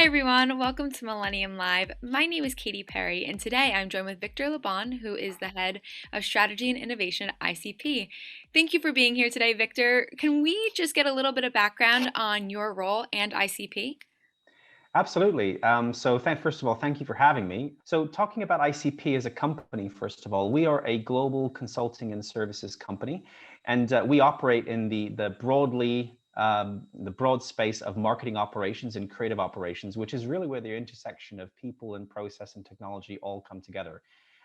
Hi everyone, welcome to Millennium Live. My name is Katie Perry, and today I'm joined with Victor Lebon, who is the head of strategy and innovation at ICP. Thank you for being here today, Victor. Can we just get a little bit of background on your role and ICP? Absolutely. First of all, thank you for having me. So talking about ICP as a company, first of all, we are a global consulting and services company, and we operate in the broad space of marketing operations and creative operations, which is really where the intersection of people and process and technology all come together.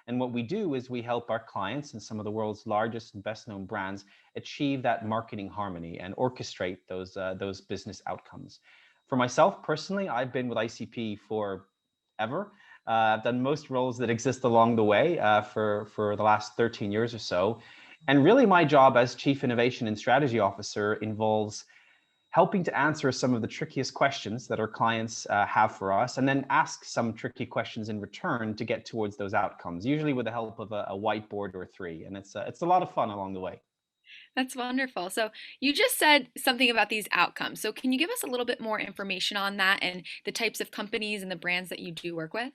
And what we do is we help our clients and some of the world's largest and best known brands achieve that marketing harmony and orchestrate those business outcomes. For myself personally, I've been with ICP for ever. I've done most roles that exist along the way for the last 13 years or so. And really, my job as Chief Innovation and Strategy Officer involves helping to answer some of the trickiest questions that our clients have for us, and then ask some tricky questions in return to get towards those outcomes, usually with the help of a whiteboard or three. And it's a lot of fun along the way. That's wonderful. So, you just said something about these outcomes. So, can you give us a little bit more information on that and the types of companies and the brands that you do work with?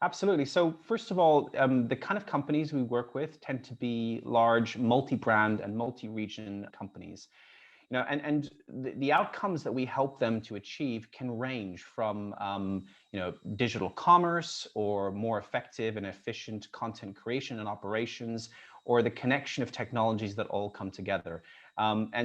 Absolutely. So first of all, the kind of companies we work with tend to be large multi-brand and multi-region companies. The outcomes that we help them to achieve can range from digital commerce or more effective and efficient content creation and operations, or the connection of technologies that all come together.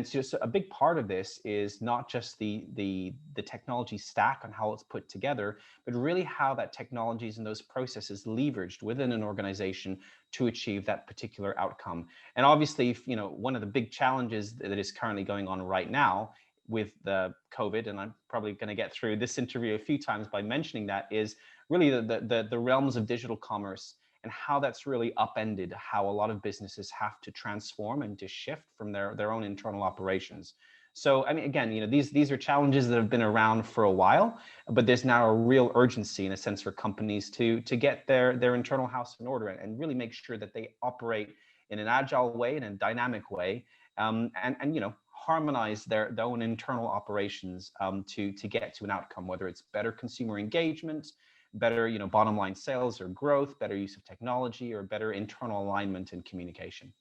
So a big part of this is not just the technology stack and how it's put together, but really how that technologies and those processes leveraged within an organization to achieve that particular outcome. And obviously, one of the big challenges that is currently going on right now with the COVID, and I'm probably going to get through this interview a few times by mentioning that, is really the realms of digital commerce and how that's really upended how a lot of businesses have to transform and to shift from their own internal operations. So, I mean, again, these are challenges that have been around for a while, but there's now a real urgency, in a sense, for companies to get their internal house in order and really make sure that they operate in an agile way, in a dynamic way, and harmonize their own internal operations to get to an outcome, whether it's better consumer engagement, better bottom line sales or growth, better use of technology, or better internal alignment and communication.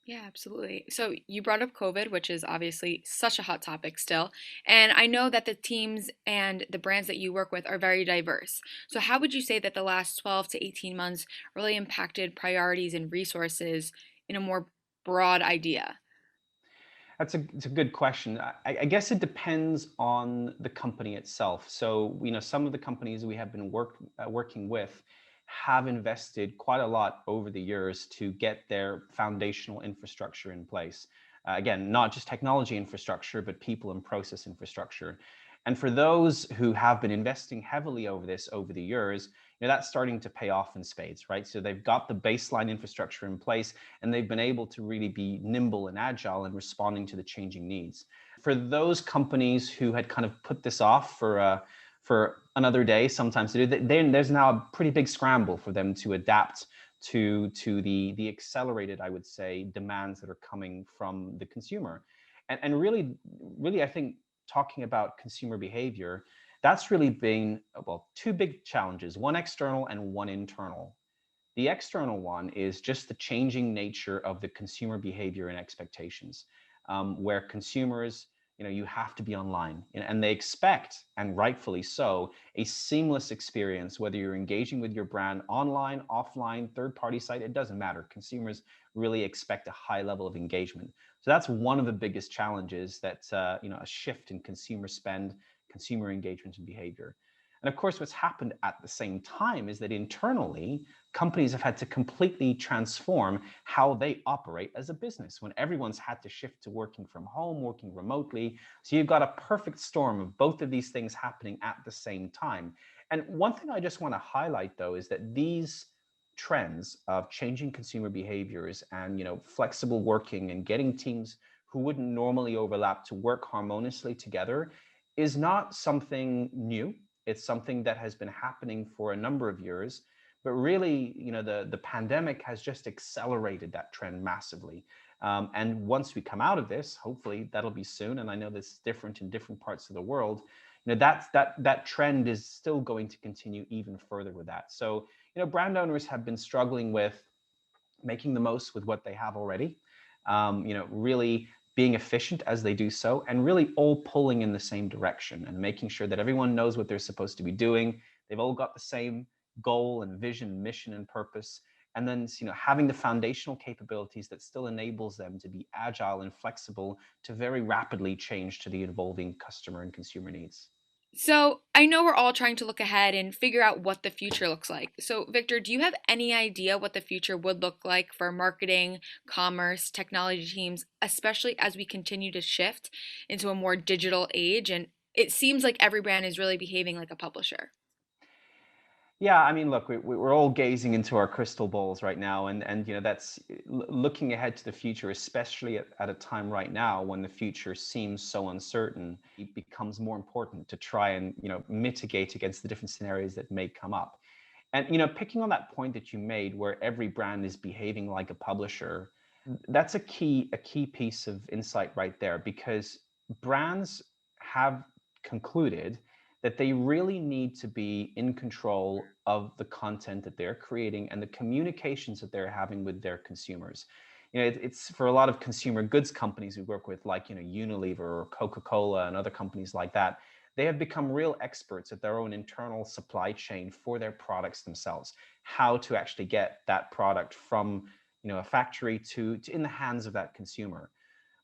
Yeah, absolutely. So you brought up COVID, which is obviously such a hot topic still. And I know that the teams and the brands that you work with are very diverse. So how would you say that the last 12 to 18 months really impacted priorities and resources in a more broad idea? It's a good question. I guess it depends on the company itself. So, some of the companies we have been working with have invested quite a lot over the years to get their foundational infrastructure in place. Again, not just technology infrastructure, but people and process infrastructure. And for those who have been investing heavily over the years, that's starting to pay off in spades, right? So they've got the baseline infrastructure in place, and they've been able to really be nimble and agile in responding to the changing needs. For those companies who had kind of put this off for another day, sometimes to do, there's now a pretty big scramble for them to adapt to the accelerated, I would say, demands that are coming from the consumer. And really, I think talking about consumer behavior, that's really been, well, two big challenges, one external and one internal. The external one is just the changing nature of the consumer behavior and expectations, where consumers, you have to be online, and they expect, and rightfully so, a seamless experience, whether you're engaging with your brand online, offline, third-party site, it doesn't matter. Consumers really expect a high level of engagement. So that's one of the biggest challenges, that a shift in consumer spend, consumer engagement and behavior. And of course, what's happened at the same time is that internally, companies have had to completely transform how they operate as a business when everyone's had to shift to working from home, working remotely. So you've got a perfect storm of both of these things happening at the same time. And one thing I just want to highlight, though, is that these trends of changing consumer behaviors and flexible working and getting teams who wouldn't normally overlap to work harmoniously together is not something new. It's something that has been happening for a number of years, but really, the pandemic has just accelerated that trend massively. And once we come out of this, hopefully that'll be soon, and I know this is different in different parts of the world, That trend is still going to continue even further with that. So brand owners have been struggling with making the most with what they have already, really being efficient as they do so, and really all pulling in the same direction and making sure that everyone knows what they're supposed to be doing. They've all got the same goal and vision, mission and purpose. And then, having the foundational capabilities that still enables them to be agile and flexible to very rapidly change to the evolving customer and consumer needs. So, I know we're all trying to look ahead and figure out what the future looks like. So, Victor, do you have any idea what the future would look like for marketing, commerce, technology teams, especially as we continue to shift into a more digital age? And it seems like every brand is really behaving like a publisher. Yeah, I mean, look, we're all gazing into our crystal balls right now, and that's looking ahead to the future, especially at a time right now when the future seems so uncertain. It becomes more important to try and mitigate against the different scenarios that may come up. And picking on that point that you made, where every brand is behaving like a publisher, that's a key piece of insight right there, because brands have concluded that they really need to be in control of the content that they're creating and the communications that they're having with their consumers. It's for a lot of consumer goods companies we work with, like Unilever or Coca-Cola and other companies like that. They have become real experts at their own internal supply chain for their products themselves, how to actually get that product from a factory to in the hands of that consumer.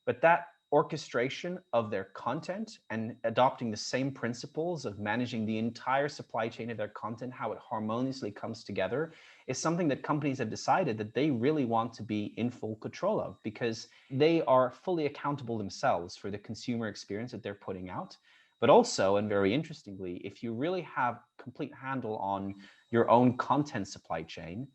But that orchestration of their content and adopting the same principles of managing the entire supply chain of their content, how it harmoniously comes together, is something that companies have decided that they really want to be in full control of, because they are fully accountable themselves for the consumer experience that they're putting out. But also, and very interestingly, if you really have complete handle on your own content supply chain,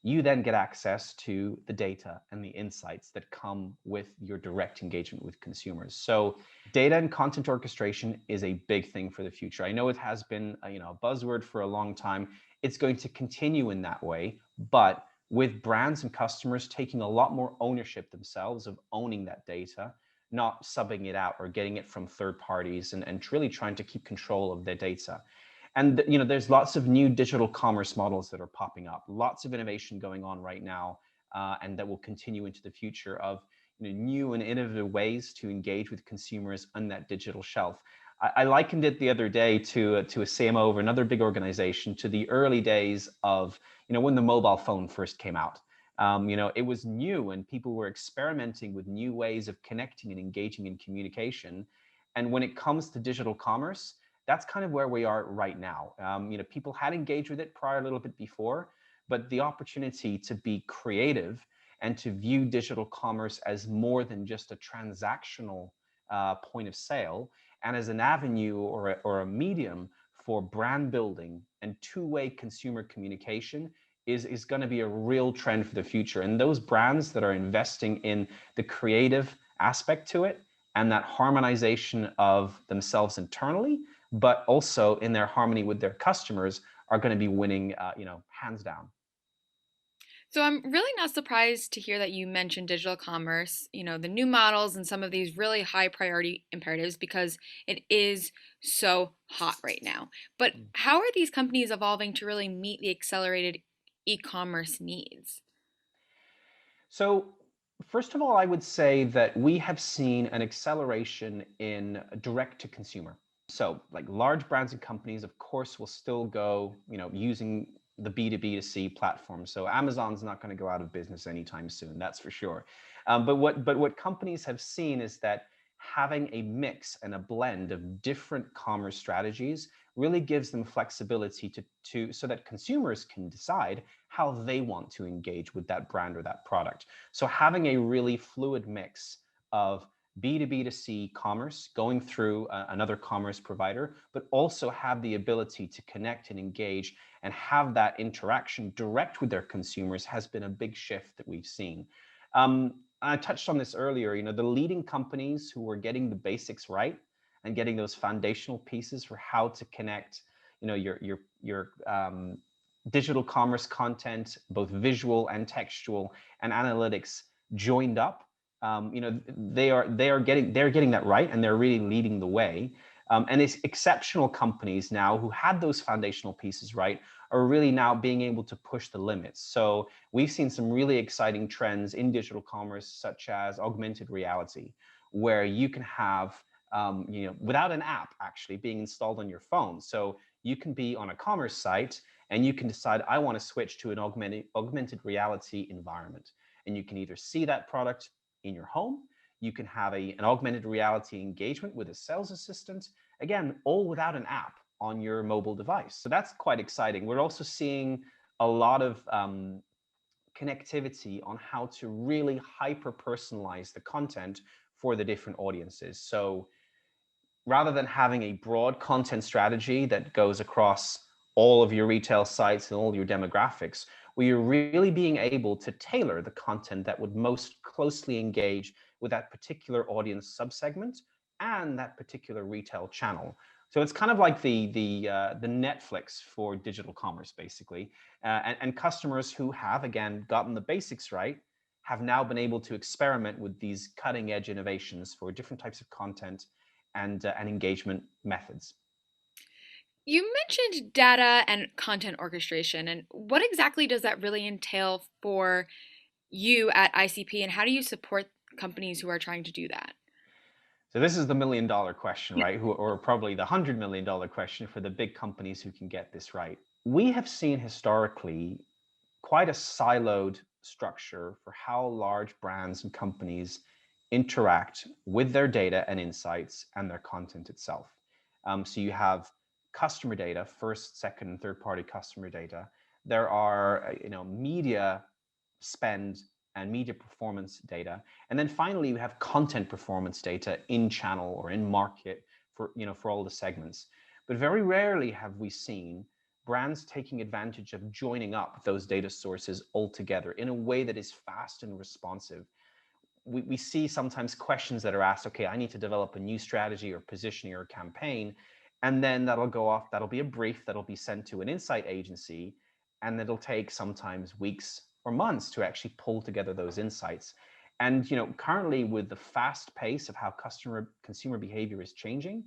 you then get access to the data and the insights that come with your direct engagement with consumers. So data and content orchestration is a big thing for the future. I know it has been a buzzword for a long time. It's going to continue in that way, but with brands and customers taking a lot more ownership themselves of owning that data, not subbing it out or getting it from third parties, and really trying to keep control of their data. And there's lots of new digital commerce models that are popping up, lots of innovation going on right now, and that will continue into the future of new and innovative ways to engage with consumers on that digital shelf. I likened it the other day to a CMO of another big organization, to the early days of when the mobile phone first came out. It was new and people were experimenting with new ways of connecting and engaging in communication. And when it comes to digital commerce, that's kind of where we are right now. People had engaged with it prior a little bit before, but the opportunity to be creative and to view digital commerce as more than just a transactional point of sale, and as an avenue or a medium for brand building and two-way consumer communication is going to be a real trend for the future. And those brands that are investing in the creative aspect to it and that harmonization of themselves internally, but also in their harmony with their customers, are going to be winning, hands down. So I'm really not surprised to hear that you mentioned digital commerce, the new models and some of these really high priority imperatives because it is so hot right now. But how are these companies evolving to really meet the accelerated e-commerce needs? So, first of all, I would say that we have seen an acceleration in direct to consumer. So, like large brands and companies, of course, will still go, using the B2B to C platform. So Amazon's not going to go out of business anytime soon, that's for sure. But what companies have seen is that having a mix and a blend of different commerce strategies really gives them flexibility to so that consumers can decide how they want to engage with that brand or that product. So having a really fluid mix of B2B to C commerce going through another commerce provider, but also have the ability to connect and engage and have that interaction direct with their consumers has been a big shift that we've seen. I touched on this earlier, the leading companies who were getting the basics right and getting those foundational pieces for how to connect, your digital commerce content, both visual and textual, and analytics joined up. They're getting that right, and they're really leading the way. And it's exceptional companies now who had those foundational pieces right are really now being able to push the limits. So we've seen some really exciting trends in digital commerce, such as augmented reality, where you can have without an app actually being installed on your phone. So you can be on a commerce site and you can decide, I want to switch to an augmented reality environment. And you can either see that product in your home, you can have an augmented reality engagement with a sales assistant, again, all without an app on your mobile device. So that's quite exciting. We're also seeing a lot of connectivity on how to really hyper personalize the content for the different audiences. So rather than having a broad content strategy that goes across all of your retail sites and all your demographics, where you're really being able to tailor the content that would most closely engage with that particular audience subsegment and that particular retail channel. So it's kind of like the Netflix for digital commerce, basically. And customers who have, again, gotten the basics right have now been able to experiment with these cutting edge innovations for different types of content and engagement methods. You mentioned data and content orchestration, and what exactly does that really entail for you at ICP, and how do you support companies who are trying to do that? So this is the $1 million question, right? Or probably the $100 million question for the big companies who can get this right. We have seen historically quite a siloed structure for how large brands and companies interact with their data and insights and their content itself. So you have customer data, first, second, and third-party customer data. There are, media spend and media performance data, and then finally you have content performance data in channel or in market for all the segments. But very rarely have we seen brands taking advantage of joining up those data sources all together in a way that is fast and responsive. We see sometimes questions that are asked, okay, I need to develop a new strategy or positioning or campaign, and then that'll go off, that'll be a brief that'll be sent to an insight agency, and it'll take sometimes weeks or months to actually pull together those insights. And currently with the fast pace of how consumer behavior is changing,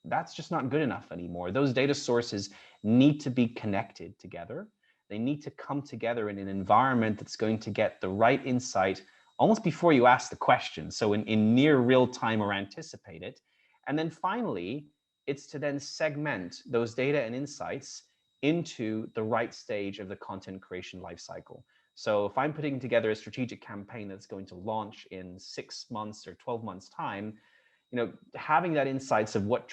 that's just not good enough anymore. Those data sources need to be connected together. They need to come together in an environment that's going to get the right insight almost before you ask the question. So in near real time or anticipate it. And then finally, it's to then segment those data and insights into the right stage of the content creation lifecycle. So if I'm putting together a strategic campaign that's going to launch in 6 months or 12 months time, having that insights of what's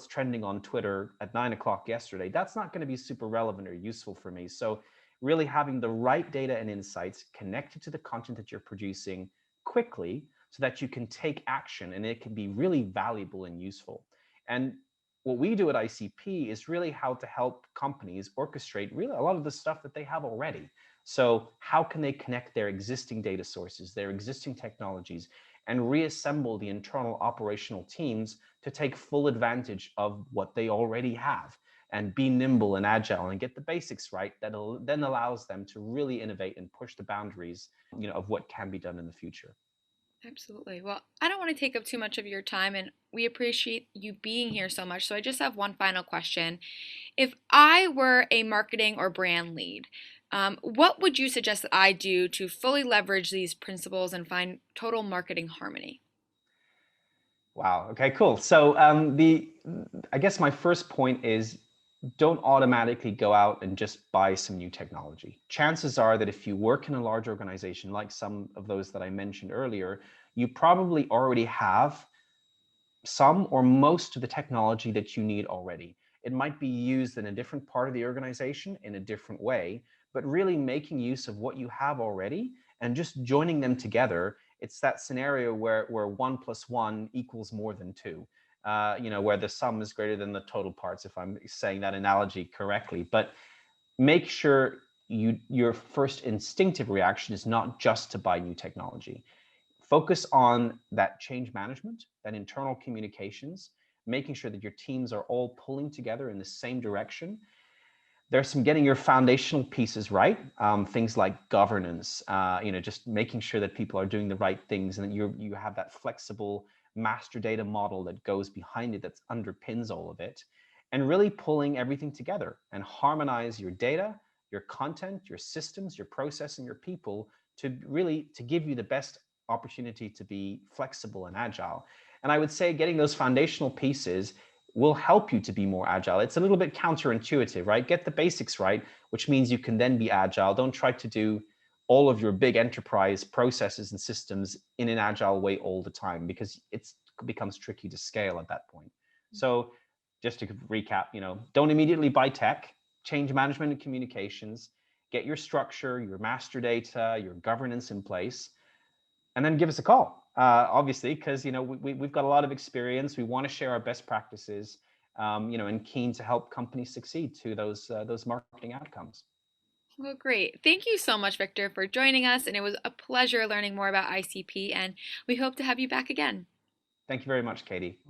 trending on Twitter at 9 o'clock yesterday, that's not going to be super relevant or useful for me. So really having the right data and insights connected to the content that you're producing quickly so that you can take action and it can be really valuable and useful. And what we do at ICP is really how to help companies orchestrate really a lot of the stuff that they have already. So how can they connect their existing data sources, their existing technologies, and reassemble the internal operational teams to take full advantage of what they already have and be nimble and agile and get the basics right. That then allows them to really innovate and push the boundaries, of what can be done in the future. Absolutely. Well, I don't want to take up too much of your time, and we appreciate you being here so much. So I just have one final question. If I were a marketing or brand lead, what would you suggest that I do to fully leverage these principles and find total marketing harmony? Wow. Okay, cool. So I guess my first point is don't automatically go out and just buy some new technology. Chances are that if you work in a large organization like some of those that I mentioned earlier, you probably already have some or most of the technology that you need already. It might be used in a different part of the organization in a different way, but really making use of what you have already and just joining them together. It's that scenario where 1 + 1 = more than two, where the sum is greater than the total parts, if I'm saying that analogy correctly. But make sure your first instinctive reaction is not just to buy new technology. Focus on that change management, that internal communications, making sure that your teams are all pulling together in the same direction. There's some getting your foundational pieces right, things like governance, just making sure that people are doing the right things and that you have that flexible master data model that goes behind it, that underpins all of it, and really pulling everything together and harmonize your data, your content, your systems, your process, and your people to really to give you the best opportunity to be flexible and agile. And I would say getting those foundational pieces will help you to be more agile. It's a little bit counterintuitive, right? Get the basics right, which means you can then be agile. Don't try to do all of your big enterprise processes and systems in an agile way all the time, because it becomes tricky to scale at that point. So just to recap, don't immediately buy tech, change management and communications, get your structure, your master data, your governance in place, and then give us a call. Obviously, because we've got a lot of experience. We want to share our best practices, and keen to help companies succeed to those marketing outcomes. Well, great. Thank you so much, Victor, for joining us. And it was a pleasure learning more about ICP. And we hope to have you back again. Thank you very much, Katie.